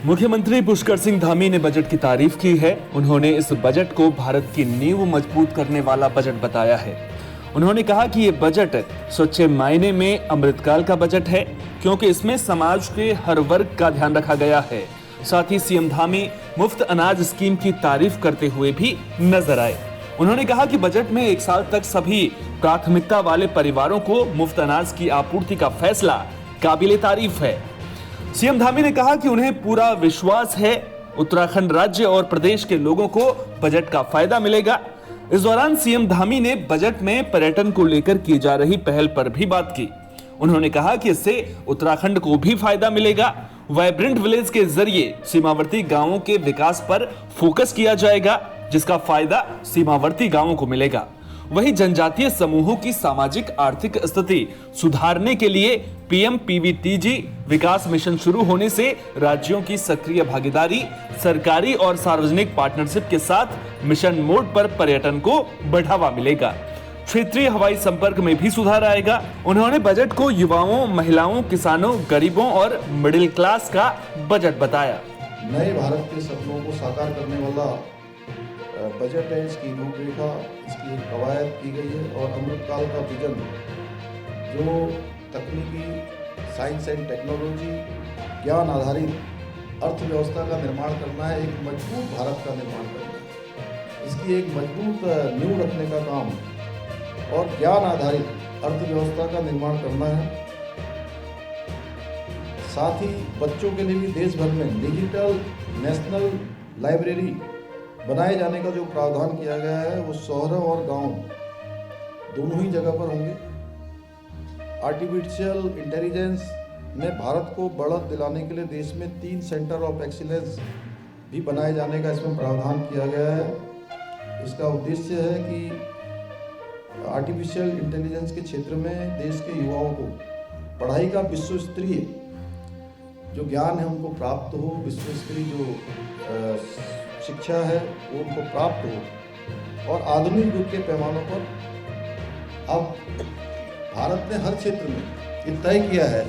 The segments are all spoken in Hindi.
मुख्यमंत्री पुष्कर सिंह धामी ने बजट की तारीफ की है। उन्होंने इस बजट को भारत की नींव मजबूत करने वाला बजट बताया है। उन्होंने कहा कि ये बजट सच्चे मायने में अमृतकाल का बजट है, क्योंकि इसमें समाज के हर वर्ग का ध्यान रखा गया है। साथ ही सीएम धामी मुफ्त अनाज स्कीम की तारीफ करते हुए भी नजर आए। उन्होंने कहा कि बजट में 1 साल तक सभी प्राथमिकता वाले परिवारों को मुफ्त अनाज की आपूर्ति का फैसला काबिले तारीफ है। सीएम धामी ने कहा कि उन्हें पूरा विश्वास है उत्तराखंड राज्य और प्रदेश के लोगों को बजट का फायदा मिलेगा। इस दौरान सीएम धामी ने बजट में पर्यटन को लेकर की जा रही पहल पर भी बात की। उन्होंने कहा कि इससे उत्तराखंड को भी फायदा मिलेगा। वाइब्रेंट विलेज के जरिए सीमावर्ती गांवों के विकास पर फोकस किया जाएगा, जिसका फायदा सीमावर्ती गांवों को मिलेगा। वहीं जनजातीय समूहों की सामाजिक आर्थिक स्थिति सुधारने के लिए PMPVTG विकास मिशन शुरू होने से राज्यों की सक्रिय भागीदारी, सरकारी और सार्वजनिक पार्टनरशिप के साथ मिशन मोड पर पर्यटन को बढ़ावा मिलेगा। क्षेत्रीय हवाई संपर्क में भी सुधार आएगा। उन्होंने बजट को युवाओं, महिलाओं, किसानों, गरीबों और मिडिल क्लास का बजट बताया। नए भारत के सपनों को साकार करने वाला बजट है। इसकी रूपरेखा, इसकी एक कवायद की गई है और अमृतकाल का विजन जो तकनीकी, साइंस एंड टेक्नोलॉजी, ज्ञान आधारित अर्थव्यवस्था का निर्माण करना है, एक मजबूत भारत का निर्माण करना है। इसकी एक मजबूत नींव रखने का काम और ज्ञान आधारित अर्थव्यवस्था का निर्माण करना है। साथ ही बच्चों के लिए भी देश भर में डिजिटल नेशनल लाइब्रेरी बनाए जाने का जो प्रावधान किया गया है वो शहरों और गांव दोनों ही जगह पर होंगे। आर्टिफिशियल इंटेलिजेंस में भारत को बढ़त दिलाने के लिए देश में 3 सेंटर ऑफ एक्सीलेंस भी बनाए जाने का इसमें प्रावधान किया गया है। इसका उद्देश्य है कि आर्टिफिशियल इंटेलिजेंस के क्षेत्र में देश के युवाओं को पढ़ाई का विश्व स्तरीय जो ज्ञान है उनको प्राप्त हो, विश्व स्तरीय जो शिक्षा है वो उनको प्राप्त हो और आधुनिक युग के पैमानों पर अब भारत ने हर क्षेत्र में ये तय किया है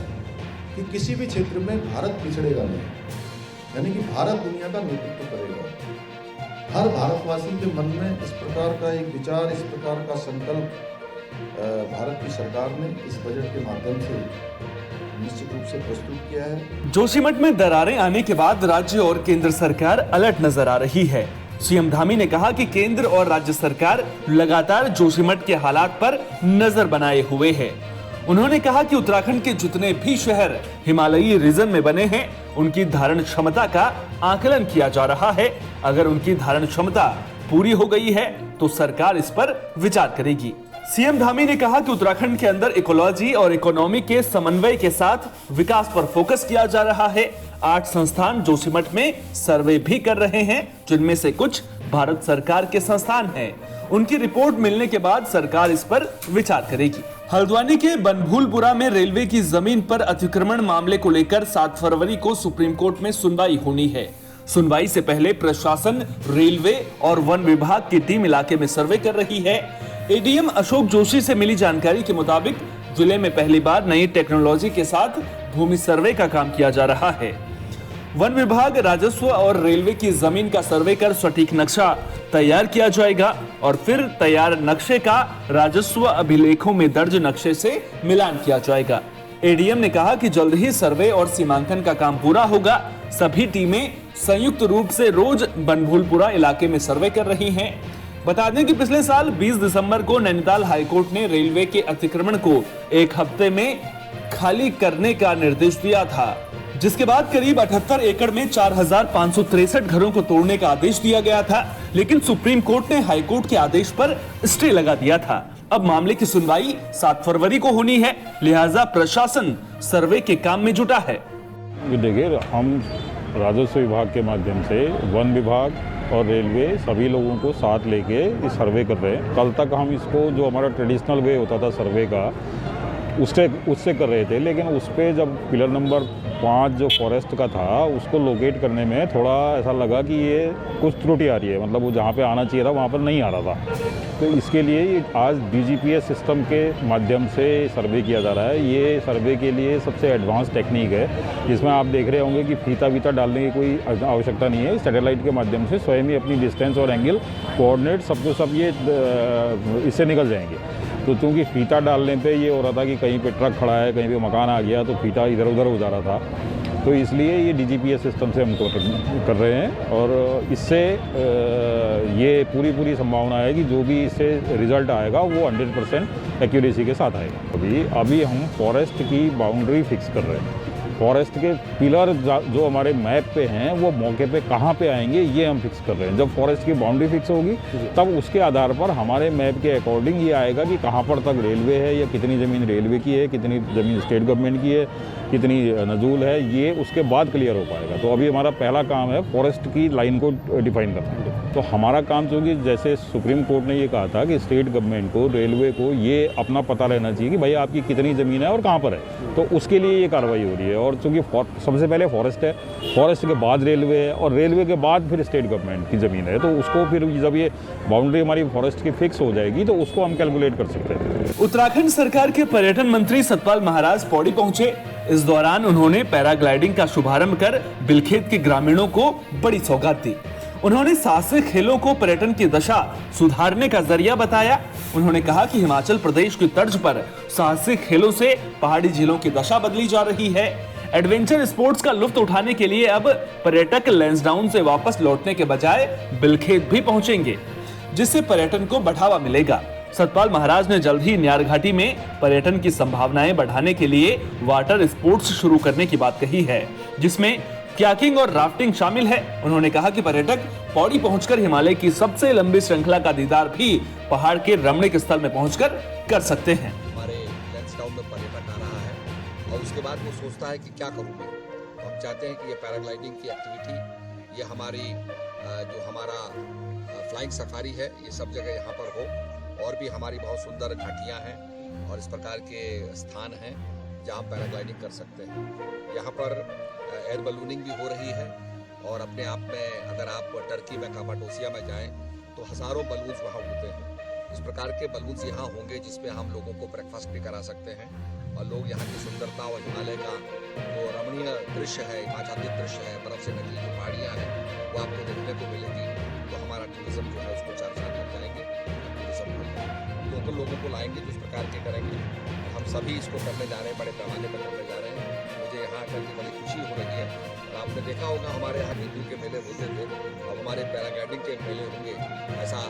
कि किसी भी क्षेत्र में भारत पिछड़ेगा नहीं, यानी कि भारत दुनिया का नेतृत्व करेगा। हर भारतवासी के मन में इस प्रकार का एक विचार, इस प्रकार का संकल्प भारत की सरकार ने इस बजट के माध्यम से निश्चित रूप से प्रस्तुत किया है। जोशीमठ में दरारें आने के बाद राज्य और केंद्र सरकार अलर्ट नजर आ रही है। सीएम धामी ने कहा कि केंद्र और राज्य सरकार लगातार जोशीमठ के हालात पर नजर बनाए हुए है। उन्होंने कहा कि उत्तराखंड के जितने भी शहर हिमालयी रीजन में बने हैं, उनकी धारण क्षमता का आकलन किया जा रहा है। अगर उनकी धारण क्षमता पूरी हो गई है तो सरकार इस पर विचार करेगी। सीएम धामी ने कहा कि उत्तराखंड के अंदर इकोलॉजी और इकोनॉमी के समन्वय के साथ विकास पर फोकस किया जा रहा है। 8 संस्थान जोशीमठ में सर्वे भी कर रहे हैं, जिनमें से कुछ भारत सरकार के संस्थान हैं। उनकी रिपोर्ट मिलने के बाद सरकार इस पर विचार करेगी। हल्द्वानी के बनभूलपुरा में रेलवे की जमीन पर अतिक्रमण मामले को लेकर 7 फरवरी को सुप्रीम कोर्ट में सुनवाई होनी है। सुनवाई से पहले प्रशासन, रेलवे और वन विभाग की टीम इलाके में सर्वे कर रही है। एडीएम अशोक जोशी से मिली जानकारी के मुताबिक जिले में पहली बार नई टेक्नोलॉजी के साथ भूमि सर्वे का काम किया जा रहा है। वन विभाग, राजस्व और रेलवे की जमीन का सर्वे कर सटीक नक्शा तैयार किया जाएगा और फिर तैयार नक्शे का राजस्व अभिलेखों में दर्ज नक्शे से मिलान किया जाएगा। एडीएम ने कहा कि जल्द ही सर्वे और सीमांकन का काम पूरा होगा। सभी टीमें संयुक्त रूप से रोज बनभूलपुरा इलाके में सर्वे कर रही हैं। बता दें कि पिछले साल 20 दिसंबर को नैनीताल हाईकोर्ट ने रेलवे के अतिक्रमण को 1 हफ्ते में खाली करने का निर्देश दिया था, जिसके बाद करीब 78 एकड़ में 4563 घरों को तोड़ने का आदेश दिया गया था। लेकिन सुप्रीम कोर्ट ने हाईकोर्ट के आदेश पर स्टे लगा दिया था। अब मामले की सुनवाई 7 फरवरी को होनी है, लिहाजा प्रशासन सर्वे के काम में जुटा है। देखिए, हम राजस्व विभाग के माध्यम से वन विभाग और रेलवे सभी लोगों को साथ लेके इस सर्वे कर रहे हैं। कल तक हम इसको, जो हमारा ट्रेडिशनल वे होता था सर्वे का, उससे कर रहे थे, लेकिन उस पर जब पिलर नंबर 5 जो फॉरेस्ट का था उसको लोकेट करने में थोड़ा ऐसा लगा कि ये कुछ त्रुटि आ रही है, मतलब वो जहाँ पे आना चाहिए था वहाँ पर नहीं आ रहा था। तो इसके लिए ये आज DGPS सिस्टम के माध्यम से सर्वे किया जा रहा है। ये सर्वे के लिए सबसे एडवांस टेक्निक है, जिसमें आप देख रहे होंगे कि फीता वीता डालने की कोई आवश्यकता नहीं है। सैटेलाइट के माध्यम से स्वयं ही अपनी डिस्टेंस और एंगल कोऑर्डिनेट सब ये इससे निकल जाएंगे। तो चूँकि फीता डालने पे ये हो रहा था कि कहीं पे ट्रक खड़ा है, कहीं पे मकान आ गया, तो फीता इधर उधर हो जा रहा था। तो इसलिए ये DGPS सिस्टम से हम कर रहे हैं, और इससे ये पूरी संभावना है कि जो भी इससे रिज़ल्ट आएगा वो 100% एक्यूरेसी के साथ आएगा। अभी हम फॉरेस्ट की बाउंड्री फिक्स कर रहे हैं। फॉरेस्ट के पिलर जो हमारे मैप पे हैं वो मौके पे कहाँ पे आएंगे ये हम फिक्स कर रहे हैं। जब फॉरेस्ट की बाउंड्री फिक्स होगी तब उसके आधार पर हमारे मैप के अकॉर्डिंग ये आएगा कि कहाँ पर तक रेलवे है, या कितनी ज़मीन रेलवे की है, कितनी ज़मीन स्टेट गवर्नमेंट की है, कितनी नजूल है, ये उसके बाद क्लियर हो पाएगा। तो अभी हमारा पहला काम है फॉरेस्ट की लाइन को डिफाइन करना। तो हमारा काम चूँकि जैसे सुप्रीम कोर्ट ने ये कहा था कि स्टेट गवर्नमेंट को, रेलवे को ये अपना पता रहना चाहिए कि भाई आपकी कितनी ज़मीन है और कहाँ पर है, तो उसके लिए ये कार्रवाई हो रही है। और चूँकि सबसे पहले फॉरेस्ट है, फॉरेस्ट के बाद रेलवे है, और रेलवे के बाद फिर स्टेट गवर्नमेंट की ज़मीन है, तो उसको फिर जब ये बाउंड्री हमारी फॉरेस्ट की फिक्स हो जाएगी तो उसको हम कैलकुलेट कर सकते हैं। उत्तराखंड सरकार के पर्यटन मंत्री सतपाल महाराज पौड़ी पहुंचे। इस दौरान उन्होंने पैराग्लाइडिंग का शुभारंभ कर बिलखेत के ग्रामीणों को बड़ी सौगात दी। उन्होंने साहसिक खेलों को पर्यटन की दशा सुधारने का जरिया बताया। उन्होंने कहा कि हिमाचल प्रदेश की तर्ज पर साहसिक खेलों से पहाड़ी झीलों की दशा बदली जा रही है। एडवेंचर स्पोर्ट्स का लुत्फ उठाने के लिए अब पर्यटक लैंसडाउन से वापस लौटने के बजाय बिलखेत भी पहुंचेंगे, जिससे पर्यटन को बढ़ावा मिलेगा। सतपाल महाराज ने जल्द ही न्यार घाटी में पर्यटन की संभावनाएं बढ़ाने के लिए वाटर स्पोर्ट्स शुरू करने की बात कही है, जिसमें कयाकिंग और राफ्टिंग शामिल है। उन्होंने कहा कि पर्यटक पौड़ी पहुंचकर हिमालय की सबसे लंबी श्रृंखला का दीदार भी पहाड़ के रमणीक स्थल में पहुंचकर कर सकते हैं। हमारे लैंसडाउन में पर्यटक आ रहा है और उसके बाद वो सोचता है कि क्या करूं मैं। तो हम चाहते हैं कि ये पैराग्लाइडिंग की एक्टिविटी, ये हमारी जो हमारा फ्लाइंग सफारी है, ये सब जगह यहाँ पर हो। और भी हमारी बहुत सुंदर घाटियाँ हैं और इस प्रकार के स्थान हैं जहाँ पैराग्लाइडिंग कर सकते हैं। यहाँ पर एयर बलूनिंग भी हो रही है, और अपने आप में अगर आप टर्की में कापाडोसिया में जाएं तो हज़ारों बलून्स वहाँ उड़ते हैं। इस प्रकार के बलून्स यहाँ होंगे जिसपे हम लोगों को ब्रेकफास्ट भी करा सकते हैं, और लोग यहाँ की सुंदरता और हिमालय का जो रमणीय दृश्य है, आच्छादित दृश्य है, बर्फ से ढकी जो पहाड़ियाँ हैं, वो आपको देखने को मिलेगी। तो हमारा टूरिज्म जो है उसको चार चांद लग जाएंगे। टूरिज्म लोकल लोगों को लाएंगे तो इस प्रकार के करेंगे। हम सभी इसको करने जा रहे हैं, बड़े पैमाने पर करने जा रहे हैं। मुझे यहाँ आकर के बड़ी खुशी हो रही है। और आपने देखा होगा हमारे यहाँ हिंदू के मेले होते थे, अब हमारे पैराग्लाइडिंग के मेले होंगे, ऐसा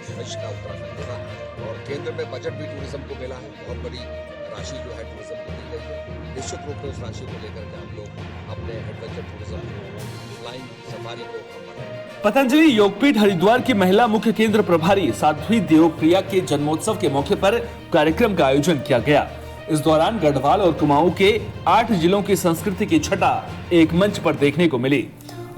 भविष्य का उत्तराखंड होगा। और केंद्र में बजट भी टूरिज्म को मिला है, बहुत बड़ी राशि जो है टूरिज्म को दी गई है। निश्चित रूप से उस राशि को लेकर के हम लोग अपने एडवेंचर टूरिज्म फ्लाइंग सफारी को हम बढ़ाएंगे। पतंजलि योगपीठ हरिद्वार की महिला मुख्य केंद्र प्रभारी साध्वी देवप्रिया के जन्मोत्सव के मौके पर कार्यक्रम का आयोजन किया गया। इस दौरान गढ़वाल और कुमाऊं के 8 जिलों की संस्कृति की छटा एक मंच पर देखने को मिली।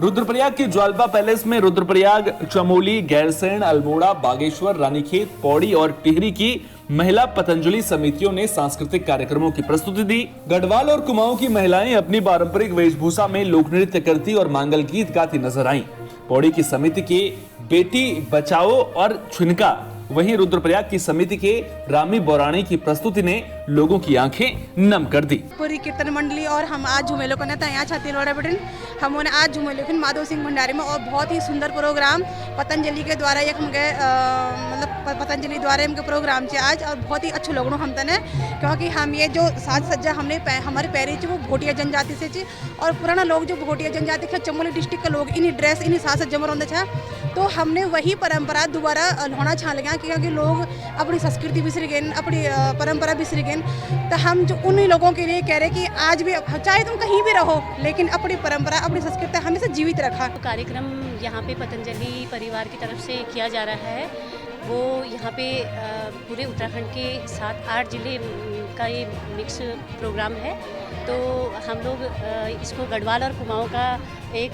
रुद्रप्रयाग के ज्वालबा पैलेस में रुद्रप्रयाग, चमोली, गैरसैंण, अल्मोड़ा, बागेश्वर, रानीखेत, पौड़ी और टिहरी की महिला पतंजलि समितियों ने सांस्कृतिक कार्यक्रमों की प्रस्तुति दी। गढ़वाल और कुमाऊं की महिलाएं अपनी पारंपरिक वेशभूषा में लोक नृत्य करती और मांगल गीत गाती नजर आईं। पौड़ी की समिति के बेटी बचाओ और छुनका, वहीं रुद्रप्रयाग की समिति के रामी बोरानी की प्रस्तुति ने लोगों की आंखें नम कर दी। पूरी कीर्तन मंडली और हम आज झूमेलो करना था यहाँ छत्तीसगढ़ बटन हमने आज झूमेलो माधव सिंह भंडारी में, और बहुत ही सुंदर प्रोग्राम पतंजलि के द्वारा एक हम गए मतलब पतंजलि द्वारा इनके प्रोग्राम से आज, और बहुत ही अच्छे लोगों हम तने, क्योंकि हम ये जो साज सज्जा हमने हमारे पैरी वो भोटिया जनजाति से ची, और पुराना लोग जो भोटिया जनजाति के चमोली डिस्ट्रिक्ट के लोग इन्हीं ड्रेस इन्हीं साज सज्जा में रहते, तो हमने वही परंपरा दोबारा होना छा लगा, क्योंकि लोग अपनी संस्कृति बिसर गए, अपनी परंपरा बिसर गए। तो हम जो उन लोगों के लिए कह रहे कि आज भी चाहे तुम कहीं भी रहो, लेकिन अपनी परंपरा अपनी संस्कृति हमेशा जीवित रखा। कार्यक्रम यहाँ पे पतंजलि परिवार की तरफ से किया जा रहा है, वो यहाँ पे पूरे उत्तराखंड के 7-8 जिले का ये मिक्स प्रोग्राम है। तो हम लोग इसको गढ़वाल और कुमाऊं का एक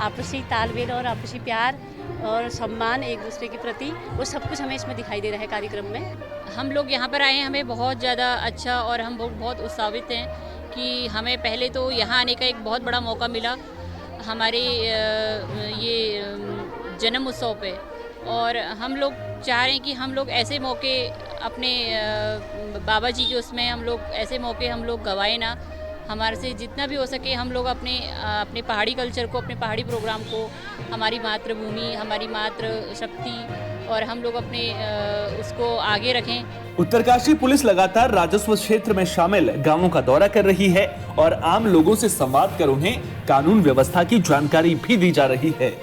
आपसी तालमेल और आपसी प्यार और सम्मान एक दूसरे के प्रति, वो सब कुछ हमें इसमें दिखाई दे रहा है कार्यक्रम में। हम लोग यहाँ पर आए हैं, हमें बहुत ज़्यादा अच्छा और हम बहुत उत्साहित हैं कि हमें पहले तो यहाँ आने का एक बहुत बड़ा मौका मिला हमारे ये जन्म उत्सव पे, और हम लोग चाह रहे हैं कि हम लोग ऐसे मौके अपने बाबा जी के उसमें हम लोग ऐसे मौके हम लोग गवाए ना। हमारे से जितना भी हो सके हम लोग अपने पहाड़ी कल्चर को, अपने पहाड़ी प्रोग्राम को, हमारी मातृभूमि, हमारी मातृ शक्ति, और हम लोग अपने उसको आगे रखें। उत्तरकाशी पुलिस लगातार राजस्व क्षेत्र में शामिल गांवों का दौरा कर रही है और आम लोगों से संवाद कर उन्हें कानून व्यवस्था की जानकारी भी दी जा रही है।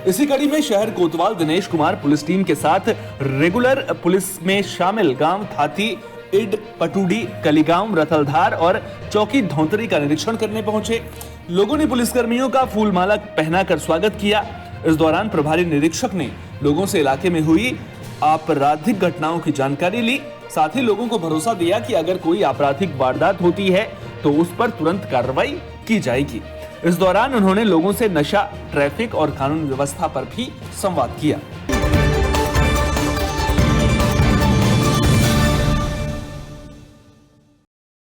इसी कड़ी में शहर कोतवाल दिनेश कुमार पुलिस टीम के साथ रेगुलर पुलिस में शामिल गांव थाती, इड, पटूडी, कलीगांव, रतलधार और चौकी धौंतरी का निरीक्षण करने पहुंचे। लोगों ने पुलिसकर्मियों का फूलमाला पहनाकर स्वागत किया। इस दौरान प्रभारी निरीक्षक ने लोगों से इलाके में हुई आपराधिक घटनाओं की जानकारी ली। साथ ही लोगों को भरोसा दिया कि अगर कोई आपराधिक वारदात होती है तो उस पर तुरंत कार्रवाई की जाएगी। इस दौरान उन्होंने लोगों से नशा, ट्रैफिक और कानून व्यवस्था पर भी संवाद किया।